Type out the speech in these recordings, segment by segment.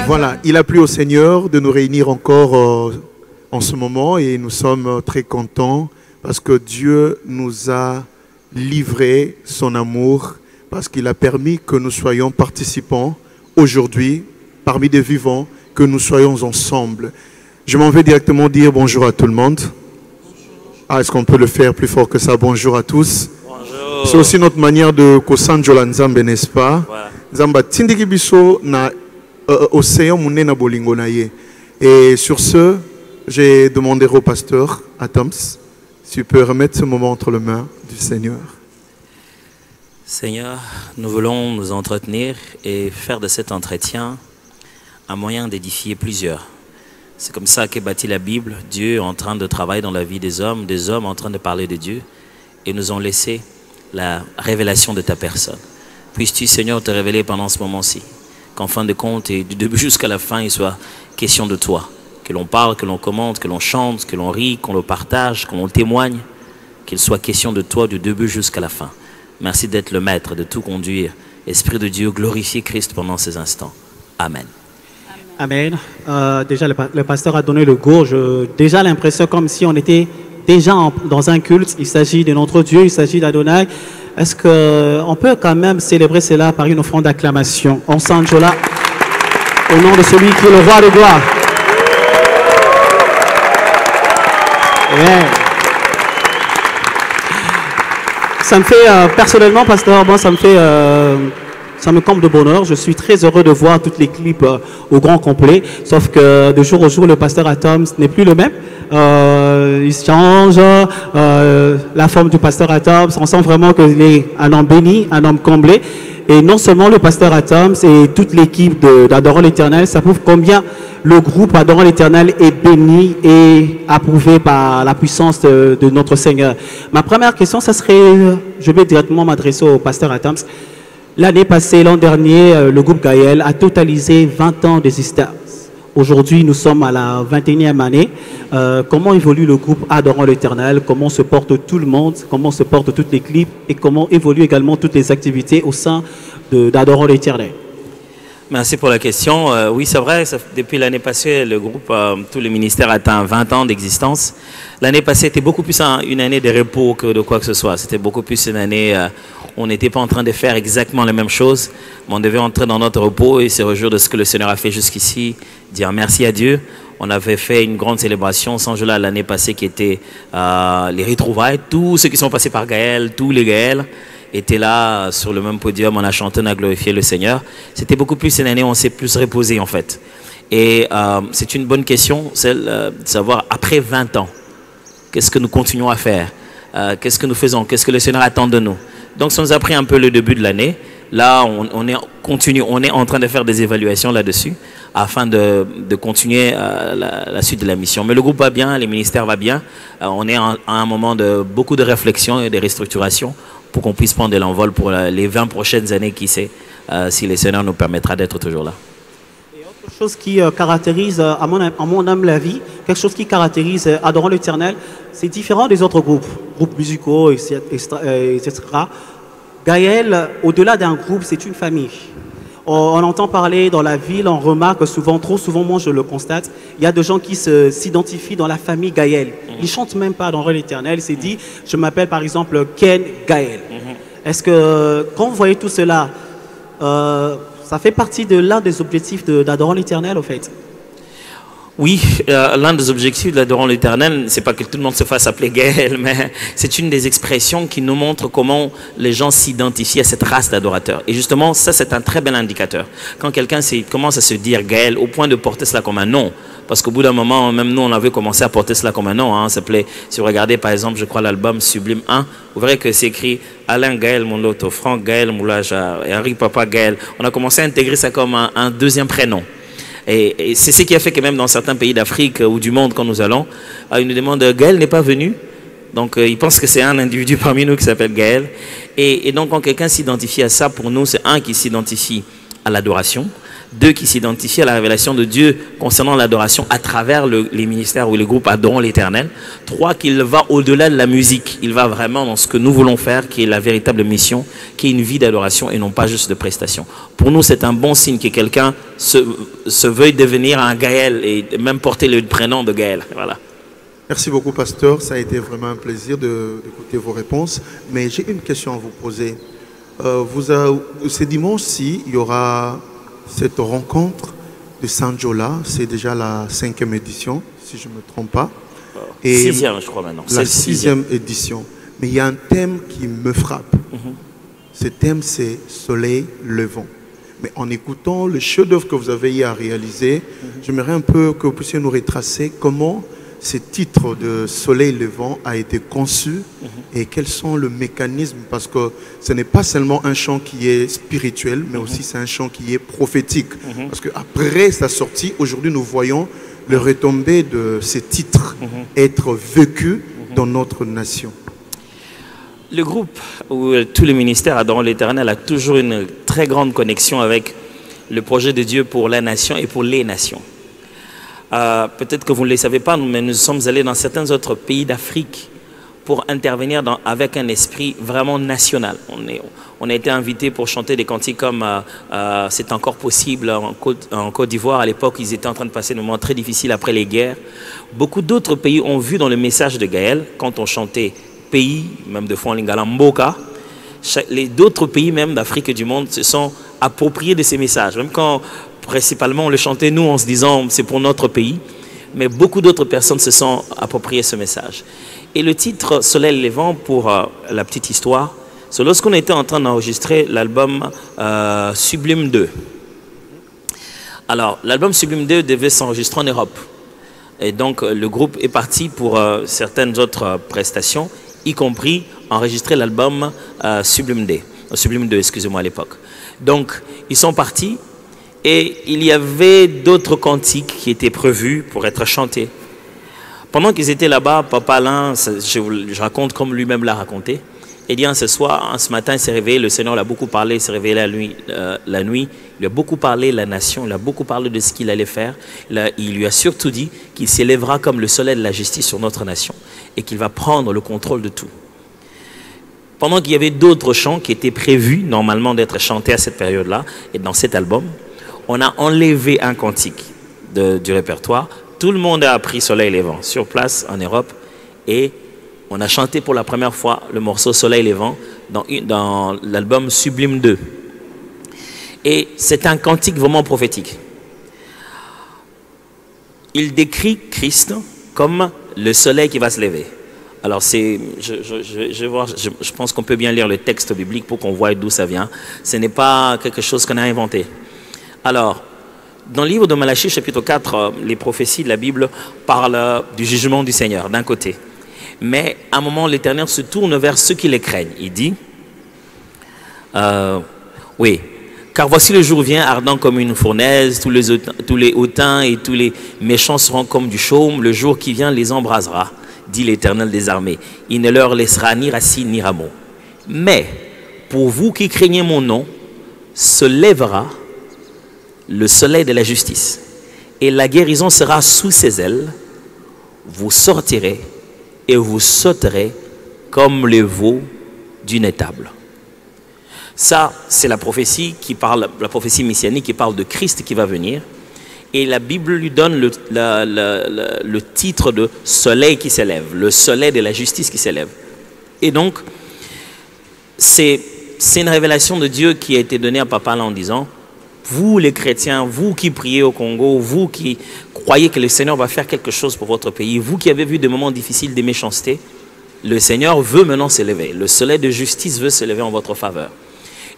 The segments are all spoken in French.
Voilà, il a plu au Seigneur de nous réunir encore en ce moment et nous sommes très contents parce que Dieu nous a livré son amour, parce qu'il a permis que nous soyons participants aujourd'hui, parmi des vivants, que nous soyons ensemble. Je m'en vais directement dire bonjour à tout le monde. Ah, est-ce qu'on peut le faire plus fort que ça? Bonjour à tous. Bonjour. C'est aussi notre manière de kosanjola Nzambe, n'est-ce pas? Nzamba tindiki biso na océan munena bolingo na ye. Et sur ce, j'ai demandé au pasteur Atoms si tu peux remettre ce moment entre les mains du Seigneur. Seigneur, nous voulons nous entretenir et faire de cet entretien un moyen d'édifier plusieurs. C'est comme ça qu'est bâtie la Bible. Dieu est en train de travailler dans la vie des hommes en train de parler de Dieu, et nous ont laissé la révélation de ta personne. Puisses-tu, Seigneur, te révéler pendant ce moment-ci, qu'en fin de compte et du début jusqu'à la fin, il soit question de toi. Que l'on parle, que l'on commente, que l'on chante, que l'on rit, qu'on le partage, qu'on le témoigne, qu'il soit question de toi du début jusqu'à la fin. Merci d'être le maître, de tout conduire. Esprit de Dieu, glorifie Christ pendant ces instants. Amen. Amen. Déjà, le pasteur a donné le go. Déjà l'impression comme si on était déjà dans un culte. Il s'agit de notre Dieu, il s'agit d'Adonai. Est-ce qu'on peut quand même célébrer cela par une offrande d'acclamation? On s'enjola au nom de celui qui est le roi de gloire. Yeah. Ça me fait, personnellement, pasteur, moi, ça me comble de bonheur. Je suis très heureux de voir toutes les clips au grand complet. Sauf que de jour au jour, le pasteur Atoms n'est plus le même. Il change la forme du pasteur Atoms. On sent vraiment qu'il est un homme béni, un homme comblé. Et non seulement le pasteur Atoms et toute l'équipe d'Adorant l'Éternel, ça prouve combien le groupe Adorant l'Éternel est béni et approuvé par la puissance de notre Seigneur. Ma première question, ça serait, je vais directement m'adresser au pasteur Atoms. L'année passée, l'an dernier, le groupe Gaël a totalisé 20 ans d'existence. Aujourd'hui, nous sommes à la 21e année. Comment évolue le groupe Adorant l'Éternel? Comment se porte tout le monde? Comment se portent toutes les clips? Et comment évoluent également toutes les activités au sein d'Adorant l'Éternel? Merci pour la question. Oui, c'est vrai, depuis l'année passée, le groupe, tout le ministère atteint 20 ans d'existence. L'année passée était beaucoup plus une année de repos que de quoi que ce soit. C'était beaucoup plus une année où on n'était pas en train de faire exactement la même chose, mais on devait entrer dans notre repos et se réjouir de ce que le Seigneur a fait jusqu'ici, dire merci à Dieu. On avait fait une grande célébration sans jeu l'année passée qui était les retrouvailles. Tous ceux qui sont passés par Gaël, tous les Gaël, étaient là sur le même podium, on a chanté, on a glorifié le Seigneur. C'était beaucoup plus une année où on s'est plus reposé en fait. Et c'est une bonne question, celle de savoir après 20 ans, qu'est-ce que nous continuons à faire, qu'est-ce que nous faisons, qu'est-ce que le Seigneur attend de nous. Donc ça nous a pris un peu le début de l'année. Là, on est en train de faire des évaluations là-dessus afin de continuer la suite de la mission. Mais le groupe va bien, les ministères vont bien. On est à un moment de beaucoup de réflexion et de restructuration pour qu'on puisse prendre de l'envol pour les 20 prochaines années, qui sait, si le Seigneur nous permettra d'être toujours là. Et autre chose qui caractérise, à mon humble avis, quelque chose qui caractérise Adorant l'Éternel, c'est différent des autres groupes musicaux, etc. Gaël, au-delà d'un groupe, c'est une famille. On entend parler dans la ville, on remarque souvent, trop souvent, moi je le constate, il y a des gens qui s'identifient dans la famille Gaël. Ils ne chantent même pas dans l'Éternel, c'est dit, je m'appelle par exemple Ken Gaël. Est-ce que quand vous voyez tout cela, ça fait partie de l'un des objectifs d'Adorant l'Éternel, en fait? Oui, l'un des objectifs de l'Adorant l'Éternel, c'est pas que tout le monde se fasse appeler Gaël, mais c'est une des expressions qui nous montre comment les gens s'identifient à cette race d'adorateurs. Et justement, ça, c'est un très bel indicateur. Quand quelqu'un commence à se dire Gaël, au point de porter cela comme un nom, parce qu'au bout d'un moment, même nous, on avait commencé à porter cela comme un nom. Hein, ça s'appelait, si vous regardez par exemple, je crois l'album Sublime 1, vous verrez que c'est écrit Alain Gaël Monloto, Franck Gaël Moulaja, Henri Papa Gaël. On a commencé à intégrer ça comme un deuxième prénom. Et c'est ce qui a fait que même dans certains pays d'Afrique ou du monde, quand nous allons, ils nous demandent Gaël n'est pas venu. Donc ils pensent que c'est un individu parmi nous qui s'appelle Gaël. Et donc quand quelqu'un s'identifie à ça, pour nous, c'est un qui s'identifie à l'adoration. 2, qui s'identifie à la révélation de Dieu concernant l'adoration à travers les ministères ou les groupes Adorons l'Éternel. 3, qu'il va au-delà de la musique. Il va vraiment dans ce que nous voulons faire, qui est la véritable mission, qui est une vie d'adoration et non pas juste de prestation. Pour nous, c'est un bon signe que quelqu'un se veuille devenir un Gaël et même porter le prénom de Gaël. Voilà. Merci beaucoup, pasteur. Ça a été vraiment un plaisir d'écouter vos réponses. Mais j'ai une question à vous poser. Ce dimanche-ci, il y aura cette rencontre de Sanjola. C'est déjà la 5e édition, si je ne me trompe pas. Et 6e, je crois maintenant. La 6e édition. Mais il y a un thème qui me frappe. Ce thème, c'est Soleil levant. Mais en écoutant le chef-d'œuvre que vous avez eu à réaliser, j'aimerais un peu que vous puissiez nous retracer comment ce titre de Soleil levant a été conçu et quels sont les mécanismes, parce que ce n'est pas seulement un chant qui est spirituel, mais aussi c'est un chant qui est prophétique. Parce qu'après sa sortie, aujourd'hui nous voyons le retombée de ce titre être vécu dans notre nation. Le groupe où tous les ministères Adorons l'Éternel a toujours une très grande connexion avec le projet de Dieu pour la nation et pour les nations. Peut-être que vous ne le savez pas, mais nous sommes allés dans certains autres pays d'Afrique pour intervenir avec un esprit vraiment national. On a été invités pour chanter des cantiques comme c'est encore possible en Côte d'Ivoire. À l'époque, ils étaient en train de passer des moments très difficiles après les guerres. Beaucoup d'autres pays ont vu dans le message de Gaël, quand on chantait pays, même de fois en lingala mboka, d'autres pays même d'Afrique et du monde se sont appropriés de ces messages. Même quand principalement on le chantait nous en se disant c'est pour notre pays, mais beaucoup d'autres personnes se sont appropriées ce message. Et le titre Soleil levant, pour la petite histoire, c'est lorsqu'on était en train d'enregistrer l'album Sublime 2. Alors l'album Sublime 2 devait s'enregistrer en Europe. Et donc le groupe est parti pour certaines autres prestations, y compris enregistrer l'album Sublime 2, excusez-moi, à l'époque. Donc ils sont partis et il y avait d'autres cantiques qui étaient prévus pour être chantés. Pendant qu'ils étaient là-bas, Papa Alain, je raconte comme lui-même l'a raconté, il dit ce matin il s'est réveillé, le Seigneur l'a beaucoup parlé, il s'est réveillé la nuit, il lui a beaucoup parlé la nation, il a beaucoup parlé de ce qu'il allait faire, il lui a surtout dit qu'il s'élèvera comme le soleil de la justice sur notre nation et qu'il va prendre le contrôle de tout. Pendant qu'il y avait d'autres chants qui étaient prévus normalement d'être chantés à cette période-là et dans cet album, on a enlevé un cantique du répertoire. Tout le monde a appris Soleil levant sur place en Europe et on a chanté pour la première fois le morceau Soleil levant dans l'album Sublime 2. Et c'est un cantique vraiment prophétique. Il décrit Christ comme le soleil qui va se lever. Alors je pense qu'on peut bien lire le texte biblique pour qu'on voie d'où ça vient. Ce n'est pas quelque chose qu'on a inventé. Alors, dans le livre de Malachie, chapitre 4, les prophéties de la Bible parlent du jugement du Seigneur, d'un côté. Mais à un moment, l'Éternel se tourne vers ceux qui les craignent. Il dit, oui, car voici le jour vient ardent comme une fournaise, tous les hautains et tous les méchants seront comme du chaume, le jour qui vient les embrasera, dit l'Éternel des armées. Il ne leur laissera ni racine ni rameau. Mais, pour vous qui craignez mon nom, se lèvera le soleil de la justice, et la guérison sera sous ses ailes. Vous sortirez et vous sauterez comme les veaux d'une étable. Ça, c'est la prophétie qui parle, la prophétie messianique qui parle de Christ qui va venir. Et la Bible lui donne le titre de soleil qui s'élève, le soleil de la justice qui s'élève. Et donc, c'est une révélation de Dieu qui a été donnée à Papa là en disant, vous les chrétiens, vous qui priez au Congo, vous qui croyez que le Seigneur va faire quelque chose pour votre pays, vous qui avez vu des moments difficiles, des méchancetés, le Seigneur veut maintenant s'élever. Le soleil de justice veut s'élever en votre faveur.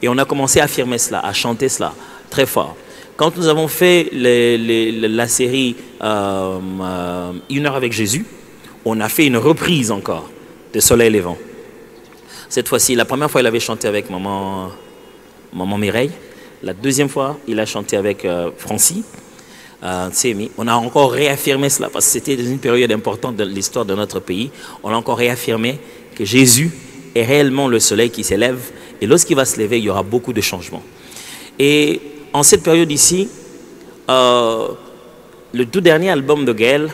Et on a commencé à affirmer cela, à chanter cela très fort. Quand nous avons fait la série Une heure avec Jésus, on a fait une reprise encore de Soleil levant. Cette fois-ci, la première fois, il avait chanté avec maman Mireille. La deuxième fois, il a chanté avec Francie. On a encore réaffirmé cela parce que c'était dans une période importante de l'histoire de notre pays. On a encore réaffirmé que Jésus est réellement le soleil qui s'élève et lorsqu'il va se lever, il y aura beaucoup de changements. Et en cette période ici, le tout dernier album de Gaël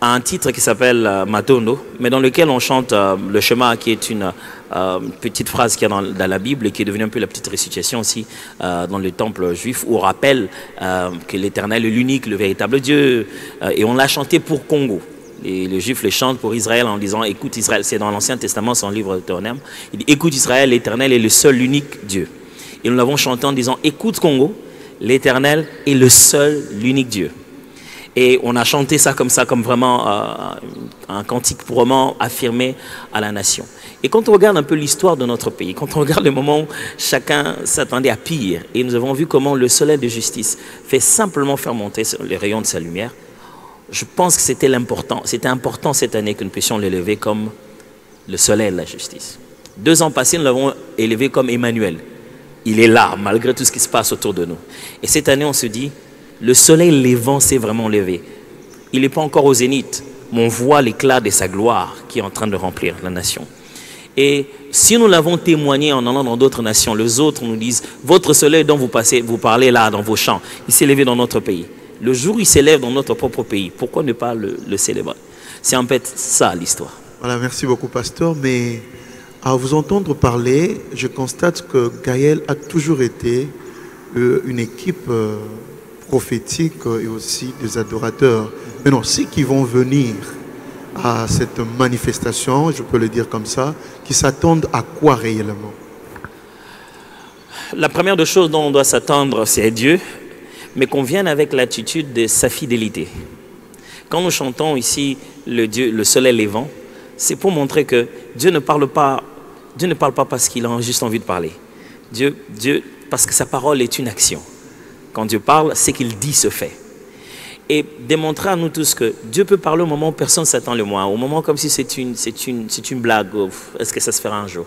a un titre qui s'appelle Matondo, mais dans lequel on chante le Shema, qui est une petite phrase qu'il y a dans la Bible et qui est devenue un peu la petite récitation aussi dans le temple juif, où on rappelle que l'Éternel est l'unique, le véritable Dieu. Et on l'a chanté pour Congo. Et les Juifs le chantent pour Israël en disant « Écoute Israël », c'est dans l'Ancien Testament, son livre de Deutéronome. Il dit « Écoute Israël, l'Éternel est le seul, l'unique Dieu ». Et nous l'avons chanté en disant « Écoute Congo, l'Éternel est le seul, l'unique Dieu ». Et on a chanté ça, comme vraiment un cantique pour vraiment affirmer à la nation. Et quand on regarde un peu l'histoire de notre pays, quand on regarde le moment où chacun s'attendait à pire, et nous avons vu comment le soleil de justice fait simplement faire monter les rayons de sa lumière, je pense que c'était important cette année que nous puissions l'élever comme le soleil de la justice. 2 ans passés, nous l'avons élevé comme Emmanuel. Il est là, malgré tout ce qui se passe autour de nous. Et cette année, on se dit, le soleil levant s'est vraiment levé. Il n'est pas encore au zénith, mais on voit l'éclat de sa gloire qui est en train de remplir la nation. Et si nous l'avons témoigné en allant dans d'autres nations, les autres nous disent, votre soleil dont vous parlez là dans vos champs, il s'est levé dans notre pays. Le jour où il s'élève dans notre propre pays, pourquoi ne pas le célébrer? C'est en fait ça l'histoire. Voilà, merci beaucoup, pasteur. Mais à vous entendre parler, je constate que Gaël a toujours été une équipe prophétique et aussi des adorateurs. Maintenant, ceux qui vont venir à cette manifestation, je peux le dire comme ça, qui s'attendent à quoi réellement? La première des choses dont on doit s'attendre, c'est à Dieu, mais qu'on vienne avec l'attitude de sa fidélité. Quand nous chantons ici le soleil levant, c'est pour montrer que Dieu ne parle pas parce qu'il a juste envie de parler. Dieu, parce que sa parole est une action. Quand Dieu parle, c'est qu'il dit se fait. Et démontrer à nous tous que Dieu peut parler au moment où personne ne s'attend le moins, au moment comme si c'est une blague, est-ce que ça se fera un jour?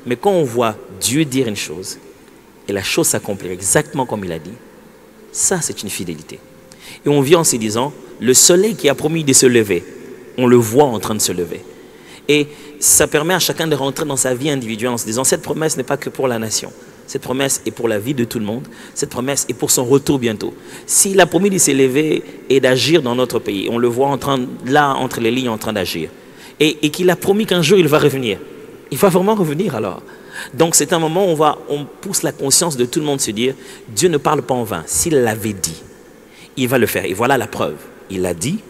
Mais quand on voit Dieu dire une chose, et la chose s'accomplir exactement comme il a dit, ça c'est une fidélité. Et on vit en se disant, le soleil qui a promis de se lever, on le voit en train de se lever. Et ça permet à chacun de rentrer dans sa vie individuelle en se disant, cette promesse n'est pas que pour la nation. Cette promesse est pour la vie de tout le monde. Cette promesse est pour son retour bientôt. S'il a promis de s'élever et d'agir dans notre pays, on le voit là, entre les lignes, en train d'agir. Et qu'il a promis qu'un jour, il va revenir. Il va vraiment revenir alors. Donc c'est un moment où on pousse la conscience de tout le monde se dire, Dieu ne parle pas en vain. S'il l'avait dit, il va le faire. Et voilà la preuve. Il l'a dit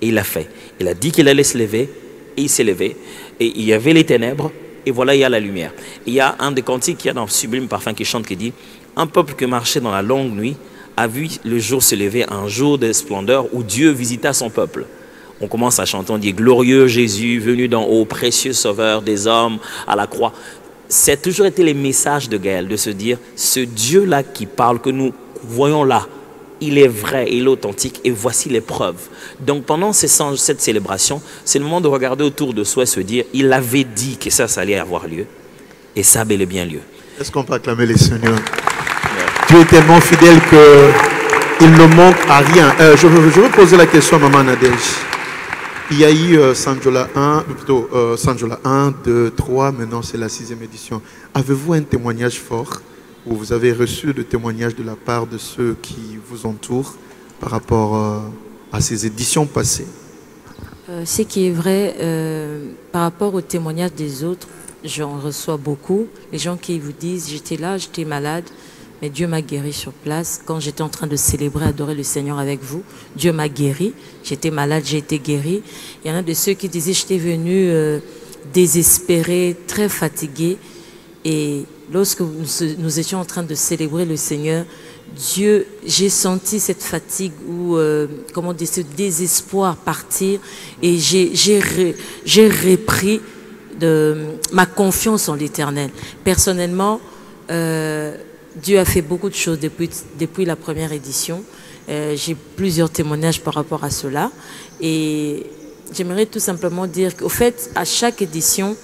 et il l'a fait. Il a dit qu'il allait se lever et il s'est levé. Et il y avait les ténèbres. Et voilà, il y a la lumière. Il y a un des cantiques qu'il y a dans Sublime Parfum qui chante, qui dit « Un peuple qui marchait dans la longue nuit a vu le jour se lever, un jour de splendeur où Dieu visita son peuple. » On commence à chanter, on dit « Glorieux Jésus, venu d'en haut, précieux sauveur des hommes à la croix. » C'est toujours été les messages de Gaël, de se dire « Ce Dieu-là qui parle, que nous voyons là, il est vrai, il est authentique et voici les preuves. » Donc pendant cette célébration, c'est le moment de regarder autour de soi et se dire, il avait dit que ça allait avoir lieu et ça a bel et bien lieu. Est-ce qu'on peut acclamer les seigneurs? Dieu est tellement fidèle qu'il ne manque à rien. Je veux poser la question à Maman Nadège. Il y a eu Sanjola 1, 2, 3, maintenant c'est la 6e édition. Avez-vous un témoignage fort où vous avez reçu de témoignages de la part de ceux qui vous entourent par rapport à ces éditions passées? Ce qui est vrai, par rapport aux témoignages des autres, j'en reçois beaucoup. Les gens qui vous disent, j'étais là, j'étais malade, mais Dieu m'a guéri sur place. Quand j'étais en train de célébrer, adorer le Seigneur avec vous, Dieu m'a guéri. J'étais malade, j'ai été guéri. Il y en a de ceux qui disaient, j'étais venu désespéré, très fatigué. Et lorsque nous étions en train de célébrer le Seigneur, Dieu, j'ai senti cette fatigue ou comment dire, ce désespoir partir et j'ai repris ma confiance en l'Éternel. Personnellement, Dieu a fait beaucoup de choses depuis la première édition. J'ai plusieurs témoignages par rapport à cela et j'aimerais tout simplement dire qu'au fait, à chaque édition,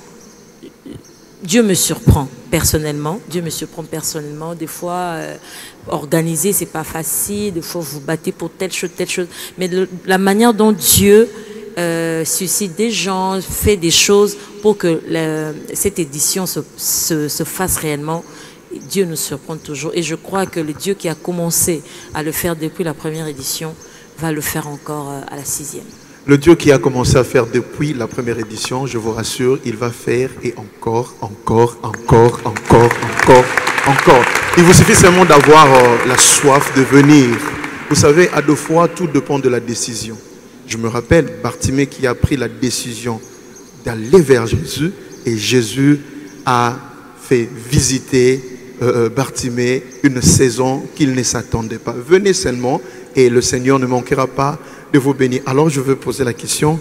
Dieu me surprend personnellement. Dieu me surprend personnellement. Des fois, organiser, c'est pas facile. Des fois, vous battez pour telle chose. Mais la manière dont Dieu suscite des gens, fait des choses pour que cette édition se fasse réellement Dieu nous surprend toujours. Et je crois que le Dieu qui a commencé à le faire depuis la première édition va le faire encore à la 6e. Le Dieu qui a commencé à faire depuis la première édition, je vous rassure, il va faire et encore. Il vous suffit seulement d'avoir la soif de venir. Vous savez, à 2 fois, tout dépend de la décision. Je me rappelle Bartimée qui a pris la décision d'aller vers Jésus et Jésus a fait visiter Bartimée une saison qu'il ne s'attendait pas. Venez seulement et le Seigneur ne manquera pas de vous bénir. Alors je veux poser la question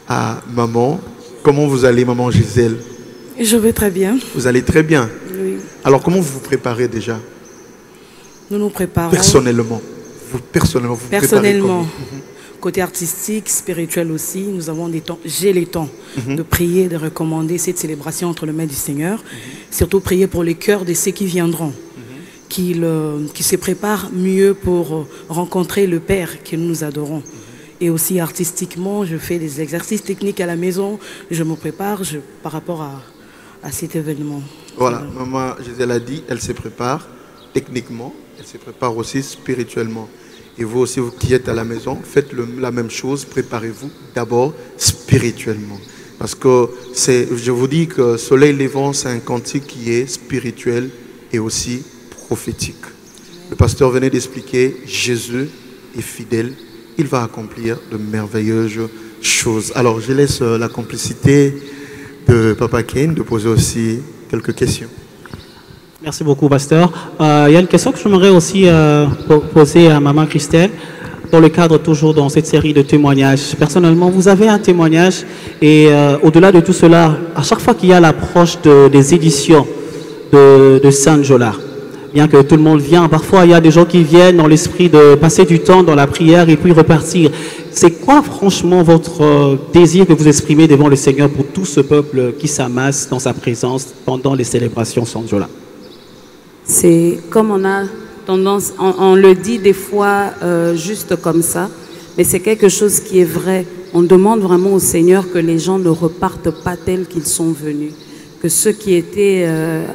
à maman. Comment vous allez, maman Gisèle? Je vais très bien. Vous allez très bien? Oui. Alors comment vous vous préparez déjà? Nous nous préparons. Personnellement. Vous préparez comment? Côté artistique, spirituel aussi, nous avons des temps, j'ai les temps de prier, de recommander cette célébration entre les mains du Seigneur. Surtout prier pour les cœurs de ceux qui viendront. Qui se préparent mieux pour rencontrer le Père que nous adorons. Et aussi artistiquement, je fais des exercices techniques à la maison, je me prépare par rapport à cet événement. Voilà, maman Gisèle a dit, elle se prépare techniquement, elle se prépare aussi spirituellement. Et vous aussi, vous qui êtes à la maison, faites la même chose, préparez-vous d'abord spirituellement. Parce que je vous dis que Soleil Levant, c'est un cantique qui est spirituel et aussi prophétique. Le pasteur venait d'expliquer, Jésus est fidèle, il va accomplir de merveilleuses choses. Alors je laisse la complicité de Papa Ken de poser aussi quelques questions. Merci beaucoup, pasteur. Il y a une question que j'aimerais aussi poser à maman Christelle, dans le cadre toujours dans cette série de témoignages. Personnellement, vous avez un témoignage et au-delà de tout cela, à chaque fois qu'il y a l'approche des éditions de Saint Jola, bien que tout le monde vient, parfois il y a des gens qui viennent dans l'esprit de passer du temps dans la prière et puis repartir. C'est quoi franchement votre désir que vous exprimez devant le Seigneur pour tout ce peuple qui s'amasse dans sa présence pendant les célébrations Saint Jola? C'est comme on a tendance, on le dit des fois juste comme ça, mais c'est quelque chose qui est vrai. On demande vraiment au Seigneur que les gens ne repartent pas tels qu'ils sont venus. Que ceux qui étaient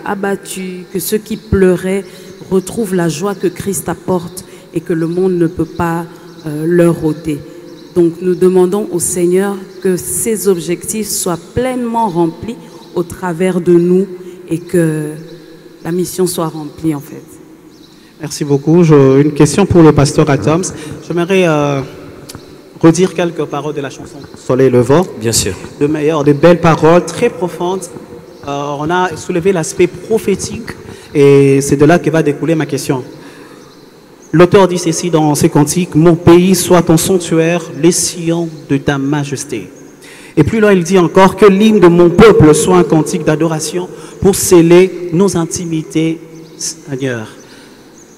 abattus, que ceux qui pleuraient retrouvent la joie que Christ apporte et que le monde ne peut pas leur ôter. Donc nous demandons au Seigneur que ces objectifs soient pleinement remplis au travers de nous et que la mission soit remplie en fait. Merci beaucoup. Une question pour le pasteur Atoms. J'aimerais redire quelques paroles de la chanson Soleil Levant. Bien sûr. De belles paroles très profondes. On a soulevé l'aspect prophétique et c'est de là que va découler ma question. L'auteur dit ceci dans ses cantiques: mon pays soit ton sanctuaire, les sillons de ta majesté. Et puis là, il dit encore que l'hymne de mon peuple soit un cantique d'adoration pour sceller nos intimités, Seigneur.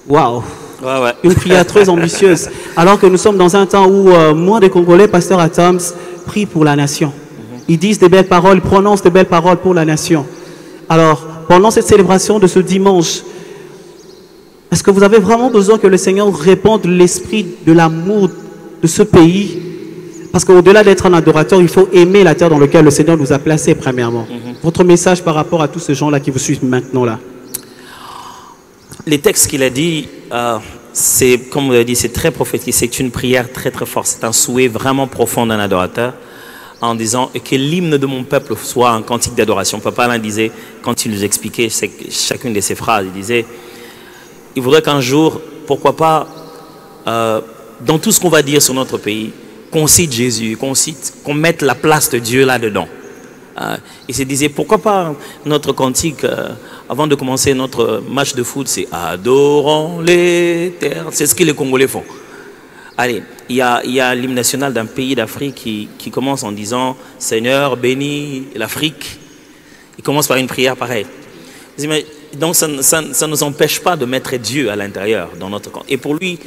Waouh! Ouais, ouais. Une prière très ambitieuse. Alors que nous sommes dans un temps où moins de Congolais, pasteur Atoms, prient pour la nation. Ils disent des belles paroles, prononcent de belles paroles pour la nation. Alors, pendant cette célébration de ce dimanche, est-ce que vous avez vraiment besoin que le Seigneur réponde l'esprit de l'amour de ce pays? Parce qu'au-delà d'être un adorateur, il faut aimer la terre dans laquelle le Seigneur nous a placés, premièrement. Votre message par rapport à tous ces gens-là qui vous suivent maintenant là? Les textes qu'il a dit, c'est, comme vous l'avez dit, c'est très prophétique. C'est une prière très très forte. C'est un souhait vraiment profond d'un adorateur, en disant que l'hymne de mon peuple soit un cantique d'adoration. Papa Alain disait, quand il nous expliquait chacune de ses phrases, il disait, il voudrait qu'un jour, pourquoi pas, dans tout ce qu'on va dire sur notre pays, qu'on cite Jésus, qu'on mette la place de Dieu là-dedans. Il se disait, pourquoi pas notre cantique, avant de commencer notre match de foot, c'est « Adorons l'Éternel ». C'est ce que les Congolais font. Allez, il y a l'hymne national d'un pays d'Afrique qui commence en disant « Seigneur, bénis l'Afrique ». Il commence par une prière pareille. Donc ça ne nous empêche pas de mettre Dieu à l'intérieur dans notre camp. Et pour lui,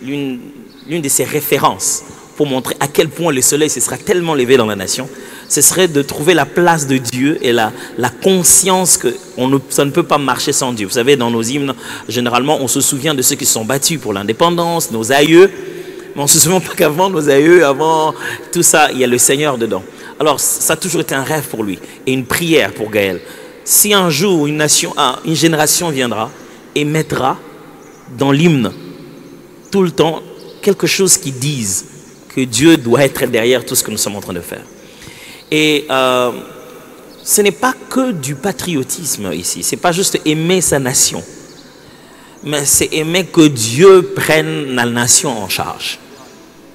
l'une de ses références pour montrer à quel point le soleil se sera tellement levé dans la nation, ce serait de trouver la place de Dieu et la conscience que ça ne peut pas marcher sans Dieu. Vous savez, dans nos hymnes, généralement, on se souvient de ceux qui se sont battus pour l'indépendance, nos aïeux, mais on ne se souvient pas qu'avant nos aïeux, avant tout ça, il y a le Seigneur dedans. Alors, ça a toujours été un rêve pour lui et une prière pour Gaël, si un jour une génération viendra et mettra dans l'hymne tout le temps quelque chose qui dise que Dieu doit être derrière tout ce que nous sommes en train de faire. Et ce n'est pas que du patriotisme ici, c'est pas juste aimer sa nation, mais c'est aimer que Dieu prenne la nation en charge.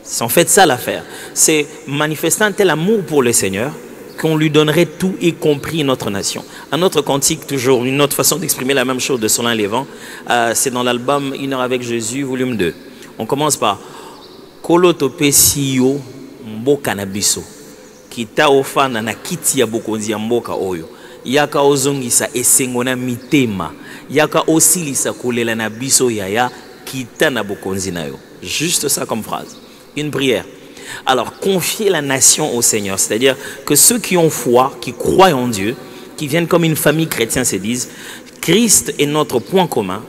C'est en fait ça l'affaire. C'est manifester un tel amour pour le Seigneur qu'on lui donnerait tout, y compris notre nation. Un autre cantique, toujours une autre façon d'exprimer la même chose de Solin Lévent, c'est dans l'album Une heure avec Jésus, volume 2. On commence par Kolo topesiyo mboka na biso kita ofana na kiti ya bokonzi ya mboka oyo yaka ozongisa esengo na mitema yaka osilisa kolela na biso yaya kita na bokonzi na yo. Juste ça comme phrase. Une prière. Alors, confier la nation au Seigneur, c'est-à-dire que ceux qui ont foi, qui croient en Dieu, qui viennent comme une famille chrétienne, se disent Christ est notre point commun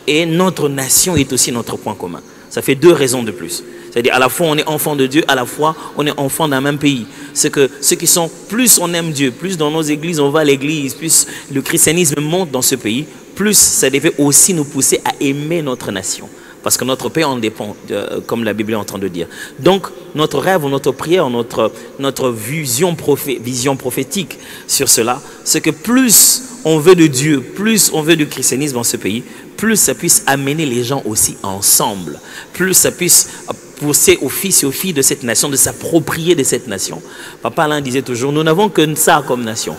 et notre nation est aussi notre point commun. Ça fait deux raisons de plus. C'est-à-dire à la fois on est enfant de Dieu, à la fois on est enfant d'un même pays. C'est que ceux qui sont, plus on aime Dieu, plus dans nos églises on va à l'église, plus le christianisme monte dans ce pays, plus ça devait aussi nous pousser à aimer notre nation. Parce que notre paix en dépend, comme la Bible est en train de dire. Donc, notre rêve, notre prière, notre vision prophétique sur cela, c'est que plus on veut de Dieu, plus on veut du christianisme dans ce pays, plus ça puisse amener les gens aussi ensemble, plus ça puisse pousser aux fils et aux filles de cette nation de s'approprier de cette nation. Papa Alain disait toujours, nous n'avons que ça comme nation.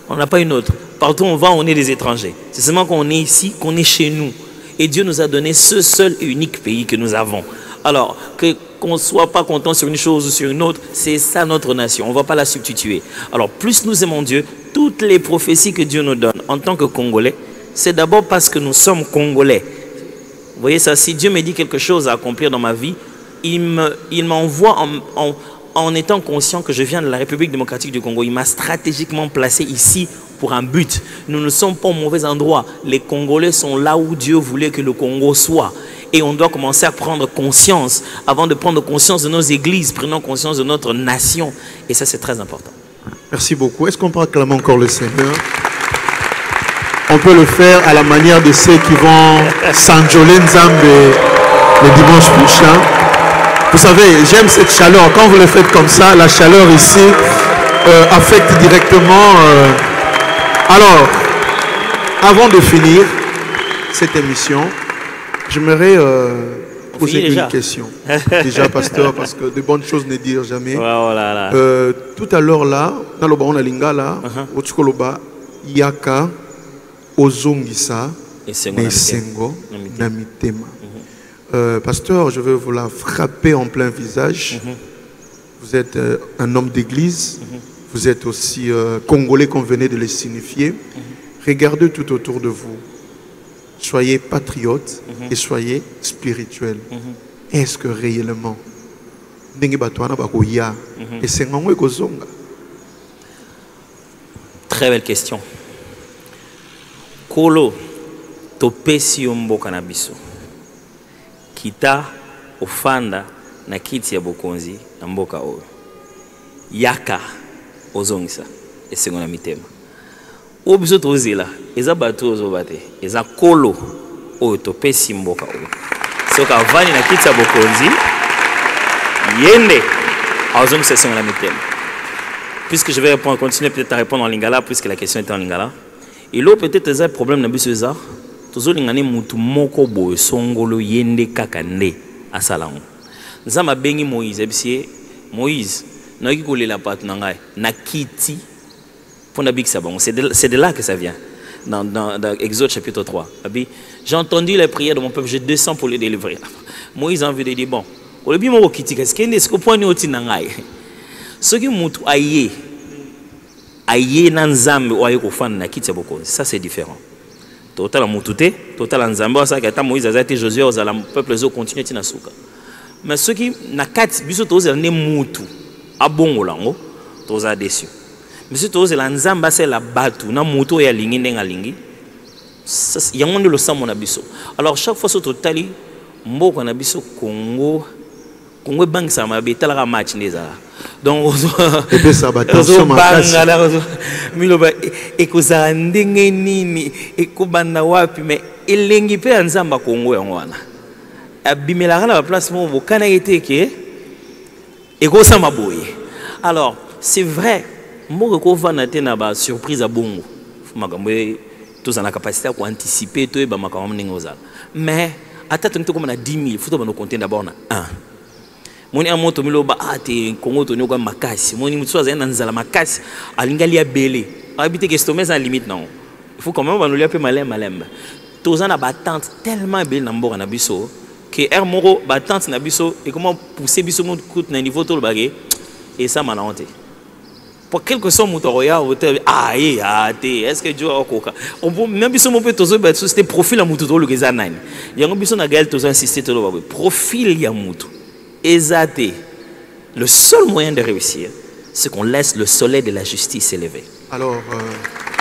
On n'a pas une autre. Partout où on va, on est des étrangers. C'est seulement qu'on est ici, qu'on est chez nous. Et Dieu nous a donné ce seul et unique pays que nous avons. Alors, qu'on ne soit pas content sur une chose ou sur une autre, c'est ça notre nation. On ne va pas la substituer. Alors, plus nous aimons Dieu, toutes les prophéties que Dieu nous donne en tant que Congolais, c'est d'abord parce que nous sommes Congolais. Vous voyez ça, si Dieu me dit quelque chose à accomplir dans ma vie, il m'envoie en étant conscient que je viens de la République démocratique du Congo. Il m'a stratégiquement placé ici pour un but. Nous ne sommes pas au mauvais endroit. Les Congolais sont là où Dieu voulait que le Congo soit. Et on doit commencer à prendre conscience. Avant de prendre conscience de nos églises, prenons conscience de notre nation. Et ça, c'est très important. Merci beaucoup. Est-ce qu'on peut acclamer encore le Seigneur? On peut le faire à la manière de ceux qui vont s'enjoler Nzambe le dimanche prochain. Vous savez, j'aime cette chaleur. Quand vous le faites comme ça, la chaleur ici affecte directement... Alors, avant de finir cette émission, j'aimerais poser une question. Déjà, pasteur, parce que de bonnes choses ne dire jamais. Tout à l'heure là, dans le baron Lingala, au Tchikoloba, Yaka, Ozongisa, Nesengo, Namitema. Pasteur, je veux vous la frapper en plein visage. Vous êtes un homme d'église. Vous êtes aussi Congolais, comme venez de le signifier. Regardez tout autour de vous. Soyez patriotes et soyez spirituels. Est-ce que réellement, très belle question. Kolo topesi mboka na biso. Kita ofanda na kiti ya bokonzi na mboka oyo. Yaka ozongisa esengo na mitema. O biso tozela eza bato ozobate eza kolo oyo topesi mboka oyo. Soka vani na kiti ya bokonzi yende ozongisa esengo na mitema. Puisque je vais continuer peut-être à répondre en lingala puisque la question était en lingala. Et là peut-être eza problème na biso eza tozolingane mutu moko boye songolo yende kaka nde asalango. Nzamba bengi Moïse ebisie Moïse naiki kolela pat na ngai na kiti pona bikisa bango. C'est de là que ça vient. Dans Exode chapitre 3. J'ai entendu les prières de mon peuple, je descends pour les délivrer. Moïse a envie de dire bon, au début mon kiti qu'est-ce que point oti na ngai. Ce qui mutu aye na nzambe o aye ko fana na kiti ya bokonzi. Ça c'est différent. Total mutute, total nzambe ça que Moïse a été Josué aux ala peuple zo continuer tina suka. Mais ceux qui na kati biso toza ne mutu abongolango toza déçu. Mais si toza la nzamba c'est la batu na mutu ya lingi ndenga lingi. Yango nde lo samo na biso. Alors chaque fois so totali mboka na biso Congo bang ça m'a betala match ndeza. Donc, et puis ça va attention ma miloba ekozala ndenge nini ekobanda wapi mais elengi pe nzamba Kongo yango wana abimelaka na place mo bokana eteke ekosama boye. Alors c'est vrai moko ko vana te na ba surprise à bongo makambo tous en la capacité à anticiper to ba makambo ndenge ozala mais atata nto comme na 10 000 faut to compter d'abord na 1 moni amoto miloba ate Kongo to nyoka makasi moni mutso azana nzala makasi alingali ya belé habiter que stomer sans limite non il faut quand même ba nolia pe malemba tous na battante tellement belle na mbora na biso que air moro battante na biso et comment pousser biso mon coûte na niveau to le bagé et ça m'a honte pour quelque soit mon roya hôtel est-ce que Dieu a coca on peut même biso mon peut tozo ba c'était profil à mutu to le geza nani yango biso na gal tozo insister to le profil ya mutu. Le seul moyen de réussir, c'est qu'on laisse le soleil de la justice s'élever. Alors,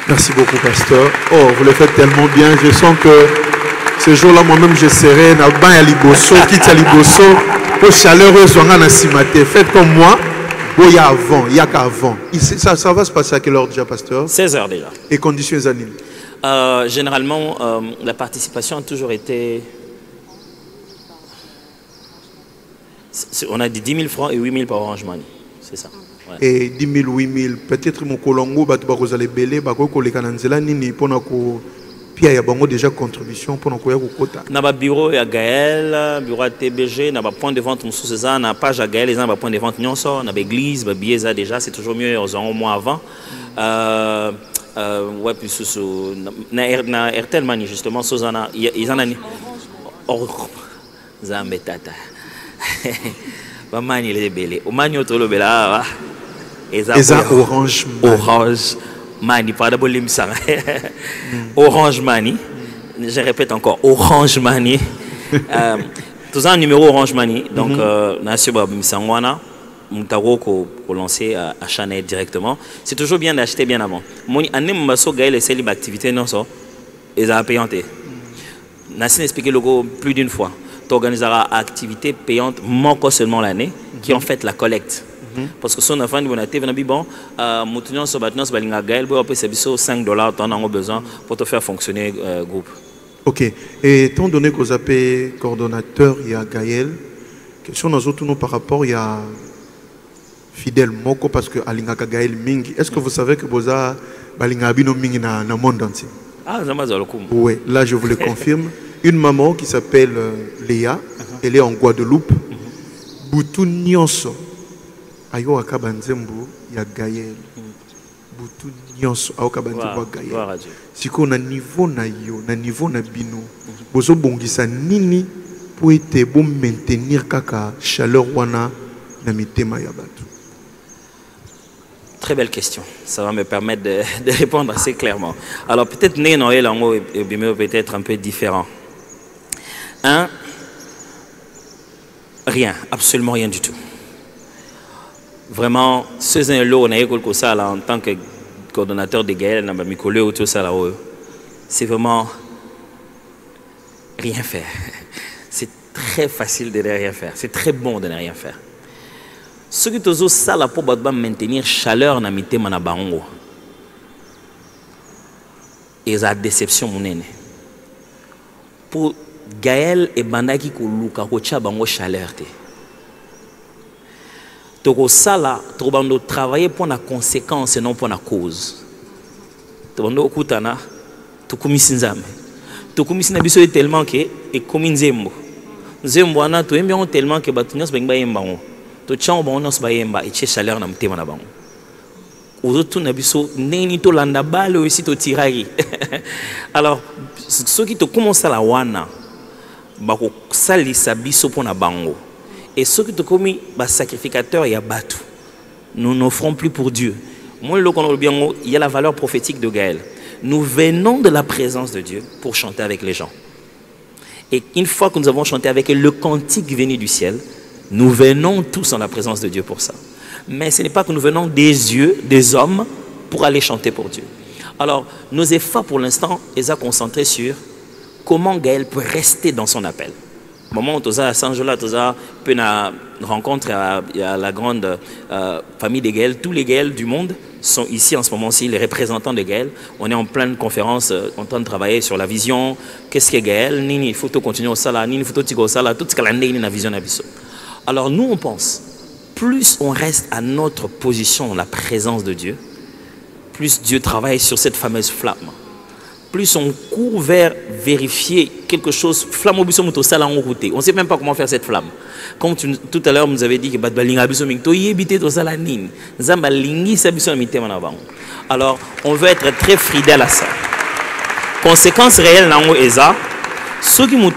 merci beaucoup, pasteur. Oh, vous le faites tellement bien. Je sens que ce jour-là, moi-même, je serai dans le bain à Liboso, quitte à Liboso, au chaleureux, faites comme moi. Il y a avant, il y a qu'avant. Ça va se passer à quelle heure déjà, pasteur? 16h déjà. Et conditions animes? Généralement, la participation a toujours été... On a dit 10 000 francs et 8 000 par Orange Money. C'est ça. Ouais. Et 10 000, 8 000. Peut-être que mon colongo, vous allez belé, vous allez kananzela nini pour nous. Puis il y a déjà contribution pour nous kota. Na ba bureau ya Gaël, bureau à TBG, na ba point de vente mususu za na page à Gaël, les gens ba point de vente nyonso, na ba église, ba billets ça déjà, c'est toujours mieux au mois avant. Ouais puis sous na Airtel Money justement Sozana, ils en a ni. Oh, Zambetata. Bamani les belé. O mani otolo bela. Eza Orange Money. Orange Money, pas de bolim ça. Orange Money. Je répète encore Orange Money. Tous un numéro Orange Money. Donc Nasio Babimsangwana, Mutaro ko lancer à Chanel directement. C'est toujours bien d'acheter bien avant. Mon année mbaso gaël essaie l'activité non ça. Ils ont payante. Nassim expliqué le go plus d'une fois. Tu organiseras activité payante manque seulement l'année, qui en fait la collecte. Parce que si on a fait une bonne activité, bon, maintenant, sur maintenant, balinga Gaël, bon, après c'est $5, tu en as besoin pour te faire fonctionner groupe. Ok. Et étant donné que vous avez coordonnateur, il y a Gaël, question dans autres nous par rapport, il y a Fidèle Moko, parce que Alinga Gaël Mingi. Est-ce que vous savez que vous avez balinga Abino Mingi dans le monde entier? Ah, oui, là je vous le confirme. Une maman qui s'appelle Léa, elle est en Guadeloupe. Boutou Nyonso. Ayo akabanzembo ya Gaël. Boutou Nyonso ayo akabanzembo ya Gaël. Si qu'on a niveau na yo, na niveau na bino, bozo bongisa nini pour être bon maintenir kaka chaleur wana na mitema ya batu. Très belle question. Ça va me permettre de répondre assez clairement. Alors peut-être né Noël lango et peut-être un peu différent. Un, rien, absolument rien du tout. Vraiment, ce on a eu ça en tant que coordonnateur de Gaël, c'est vraiment rien faire. C'est très facile de ne rien faire. C'est très bon de ne rien faire. Ce qui est ça là pour maintenir chaleur dans mité manabango. Et la déception mon pour Gaël et Bandaki Koluka kocha bango chaleur te. Toko sala trobando travailler pour la conséquence et non pour la cause. Tobando kutana tukumisi nzambe. Tukumisi na biso tellement que et comme nzembo. Nzembo ana to embion tellement que batunyas bengba yemba ngo. To tchan ba onos ba yemba et che chaleur na mtema na bango. Ozotu na biso neni to landa bale aussi to tirari. Alors ceux qui te commencent à la wana bako salisa biso pona bango et ceux qui te commis ba sacrificateur ya batu nous n'offrons plus pour Dieu. Moi il y a la valeur prophétique de Gaël. Nous venons de la présence de Dieu pour chanter avec les gens. Et une fois que nous avons chanté avec le cantique venu du ciel, nous venons tous en la présence de Dieu pour ça. Mais ce n'est pas que nous venons des yeux des hommes pour aller chanter pour Dieu. Alors, nos efforts pour l'instant, ils sont concentrés sur comment Gaël peut rester dans son appel. moment où tu as Sanjola, tu as une rencontre à la grande famille des Gaëls. Tous les Gaëls du monde sont ici en ce moment-ci, les représentants des Gaëls. On est en pleine conférence, en train de travailler sur la vision. Qu'est-ce qu'est Gaël? Nini, il faut continuer au sala, nini, il faut tigo au sala, tout ce qu'il y a la vision d'Abisso. Alors nous, on pense, plus on reste à notre position, la présence de Dieu, plus Dieu travaille sur cette fameuse flamme. Plus on court vers vérifier quelque chose, flamme au buisson, on ne sait même pas comment faire cette flamme. Comme tout à l'heure, vous avez dit que alors, on veut être très fidèle à ça. Conséquence réelle, ceux qui m'ont dit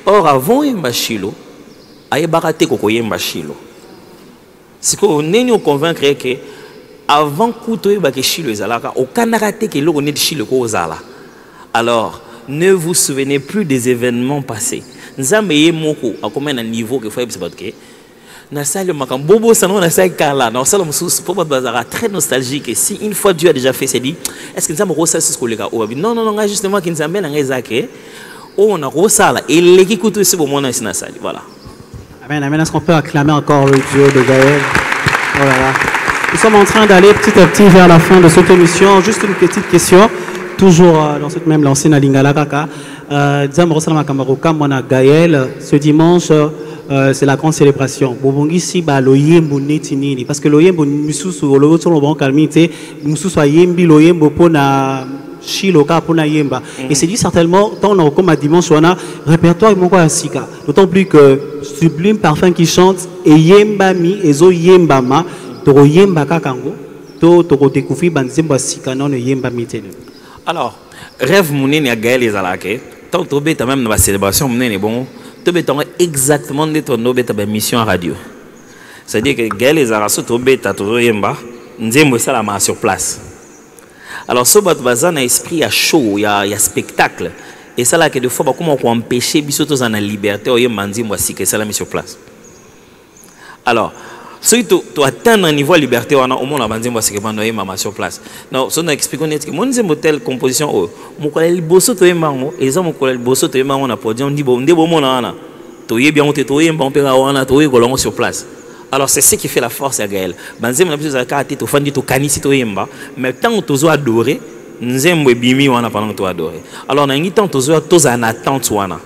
or avant yemba shilo, aye barate koko yemba shilo. C'est qu'on n'est pas convaincre que avant kuto yeba ke shilo ezalaka, aucun narate que l'on est de shilo ko zala. Alors, ne vous souvenez plus des événements passés. Nzambe yemoko a combien un niveau que faut y que na sali makambo bobo sanon na sali kala na sala mususu pour bazara très nostalgique et si une fois Dieu a déjà fait c'est dit est-ce que nzambe rosa ce ko leka o non non non justement que nzambe na ngezake on a rosala et l'équipe couteau c'est bon mon ancien salle voilà. Amen amen. Est-ce qu'on peut acclamer encore le Dieu de Gaël? Oh là là. Nous sommes en train d'aller petit à petit vers la fin de cette émission. Juste une petite question, toujours dans cette même lancée na lingala kaka. Disons rosala kamaruka mona Gaël ce dimanche. C'est la grande célébration. Bobongisi ba loyembo netinini parce que loyembo misusu lo so lo bon calmité misusu ayembi loyembo pona Shiloka pona yemba et c'est dit certainement tant on comme à dimanche on a répertoire mon quoi sika d'autant plus que sublime parfum qui chante et yemba mi ezo yemba ma to yemba kakango to découvrir banzemba sika non yemba mitene. Alors rêve monene ya Gaël ezalake tant to beta même dans la célébration monene bon to beta exactement de ton beta mission à radio. C'est-à-dire que Gaël ezalaso to beta to yemba nzembo ça la sur place. Alors, ce bazan a esprit à show, il y a spectacle. Et ça là que des fois, comment on empêcher bisotos en la liberté, ou mandi moi si que ça la mis sur place. Alors, si tu atteindre un niveau de liberté, on a au moins la mandi moi si que mandi maman sur place. Non, ça nous explique que mon deuxième telle composition, mon collègue bosso to emango, et ça mon collègue bosso to emango on a produit on dit bon, ndebo mon ana, to yé bien on te to yé bon pera on a to yé golongo sur place. Alors c'est ce qui fait la force à Gaël. Banzem na biso zakati to fandi to kanisi to yemba, mais tant to zo adorer, nzembo bimi wana pendant to adorer. Alors na ngi tant to zo to za na attente wana.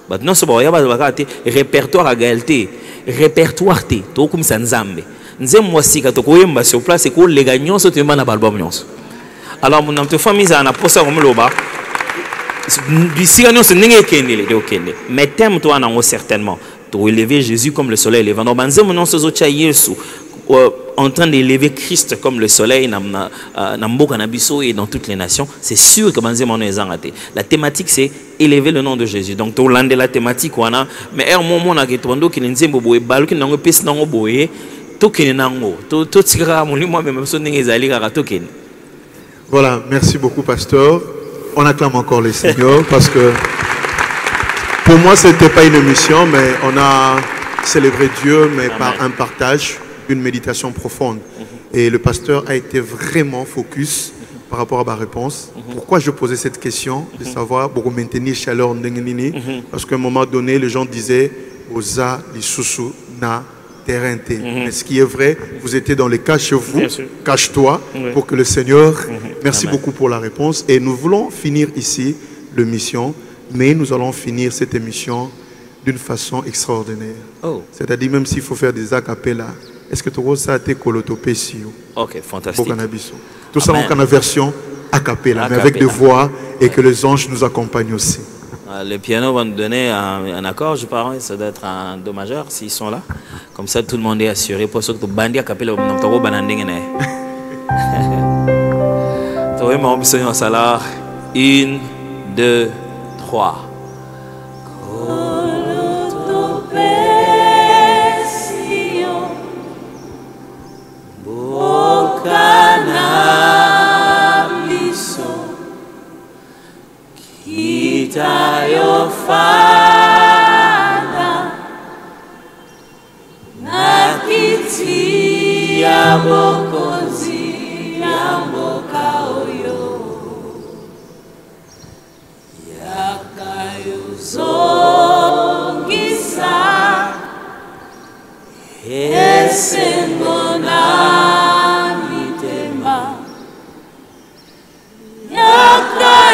But non so ba ya ba zakati répertoire à Gaël té, répertoire té, to comme ça nzambe. Nzembo sika to ko yemba sur place ko les gagnants so to yemba na album nyonso. Alors mon am to famille za na posa comme loba. D'ici gagnants se ninge kendele de okende. Mais thème to ana certainement. Pour élever Jésus comme le soleil levant. Donc, en train d'élever Christ comme le soleil et dans toutes les nations, c'est sûr que la thématique c'est élever le nom de Jésus. Donc, tout l'an de la thématique, mais un moment on a qui voilà, merci beaucoup, pasteur. On acclame encore les seigneurs parce que pour moi, ce n'était pas une émission, mais on a célébré Dieu, mais par un partage, une méditation profonde. Et le pasteur a été vraiment focus par rapport à ma réponse. Pourquoi je posais cette question de savoir pour maintenir chaleur parce qu'à un moment donné, les gens disaient Oza, Lisusu, Na, Terente. Mais ce qui est vrai, vous étiez dans les cas chez vous, cache-toi, pour que le Seigneur. Merci beaucoup pour la réponse. Et nous voulons finir ici l'émission. Mais nous allons finir cette émission d'une façon extraordinaire. C'est-à-dire, même s'il faut faire des acapella, est-ce que tu as ça été colotopé si? Ok, fantastique. Tout ça en version acapella, mais avec des voix et que les anges nous accompagnent aussi. Le piano va nous donner un accord, je pense, ça doit être un do majeur s'ils sont là. Comme ça, tout le monde est assuré. Pour ceux qui bandi acapella, on n'a pas banandé. Tu vois, mon besoin en salaire. 1, 2, 3. esengo na mitema yaka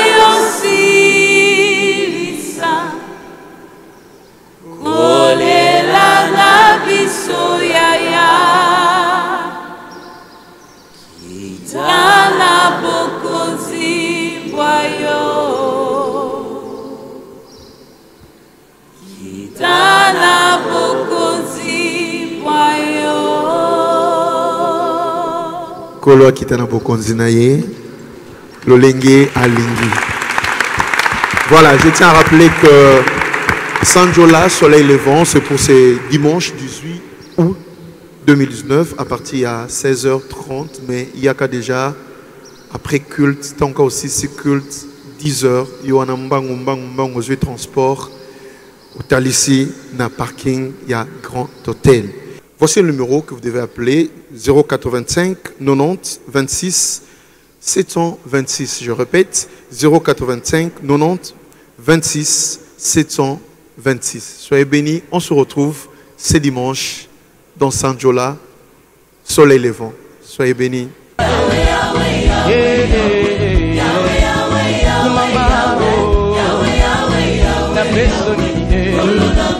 yosilisa kolela na biso yaya kitana bokonzi bwayo kitana bokonzi bwayo Kolo kitana bokonzi na ye Lolenge alingi. Voilà, je tiens à rappeler que Sanjola, Soleil Levant, c'est pour ce dimanche 18 août 2019 à partir à 16h30. Mais il y a qu'à déjà, après culte, tant qu'à aussi c'est culte, 10h, il y a un mbang aux transport. Au Talissi, dans parking, il y a grand hôtel. Voici le numéro que vous devez appeler 085 90 26 726. Je répète, 085 90 26 726. Soyez bénis. On se retrouve ce dimanche dans Sanjola, Soleil Levant. Soyez bénis. Yahweh,